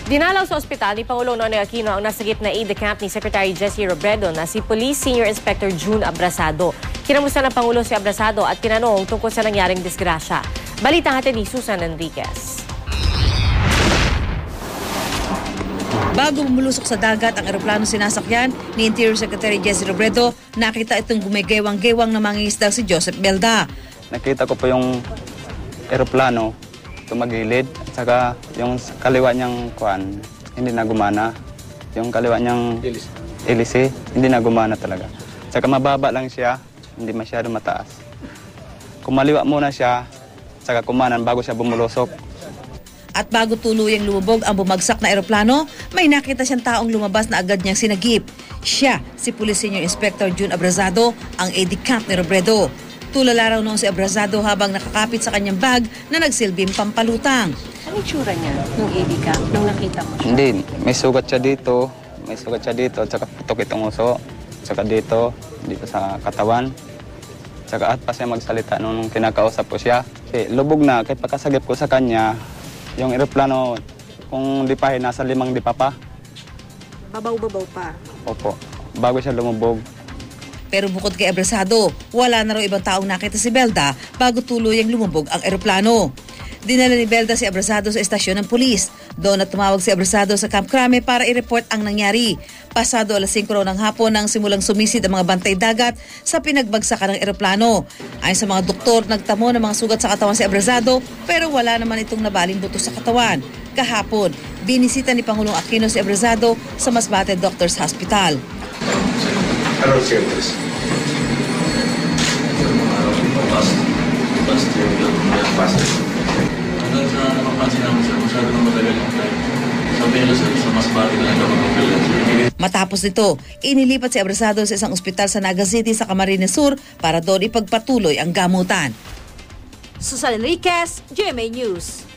Dinalaw sa ospital ni Pangulong Nonoy Aquino ang nasagip na aide-de-camp ni Secretary Jessie Robredo na si Police Senior Inspector June Abrasado. Kinamusta ng Pangulo si Abrasado at tinanong tungkol sa nangyaring disgrasya. Balita hatid ni Susan Enriquez. Bago bumulusok sa dagat ang eroplano sinasakyan ni Interior Secretary Jessie Robredo, nakita itong gumigewang-gewang na mangingisda si Joseph Belda. Nakita ko po yung eroplano tumagilid at saka yung kaliwa niyang hindi na gumana. Yung kaliwa niyang ilisi, hindi na gumana talaga. Saka mababa lang siya, hindi masyado mataas. Kumaliwa muna siya, saka kumanan bago siya bumulusok. At bago tuluyang lumubog ang bumagsak na eroplano, may nakita siyang taong lumabas na agad niyang sinagip. Siya, si Police Senior Inspector June Abrasado, ang aide-de-camp ni Robredo. Tulala raw noon si Abrasado habang nakakapit sa kanyang bag na nagsilbing pampalutang. Ano itsura niya nung aide-de-camp nung nakita mo siya? Hindi, may sugat siya dito, at saka putok itong uso, saka dito sa katawan. Saka at pa siya magsalita nung kinakausap ko siya. Lubog na, kahit pagkasagip ko sa kanya, yung eroplano, kung dipahin, nasa 5 dipa pa. Babaw-babaw pa? Opo, bago siya lumubog. Pero bukod kay Abrasado, wala na raw ibang taong nakita si Belda bago tuluyang lumubog ang eroplano. Dinala ni Belda si Abrasado sa estasyon ng pulis. Doon at tumawag si Abrasado sa Camp Crame para i-report ang nangyari. Pasado alas 5 raw ng hapon nang simulang sumisid ang mga bantay dagat sa pinagbagsakan ng eroplano. Ayon sa mga doktor, nagtamo ng mga sugat sa katawan si Abrasado pero wala naman itong nabaling buto sa katawan. Kahapon, binisita ni Pangulong Aquino si Abrasado sa Masbate Doctors Hospital. Anong siyentes? Hanggang sa napapansin namin siya, masyado na matagal yung flight. Sabi nila sa Masbate na nagkapag-ambulance. Matapos nito, inilipat si Abrasado sa isang ospital sa Naga City sa Camarines Sur para doon ipagpatuloy ang gamutan. Susan Enriquez, GMA News.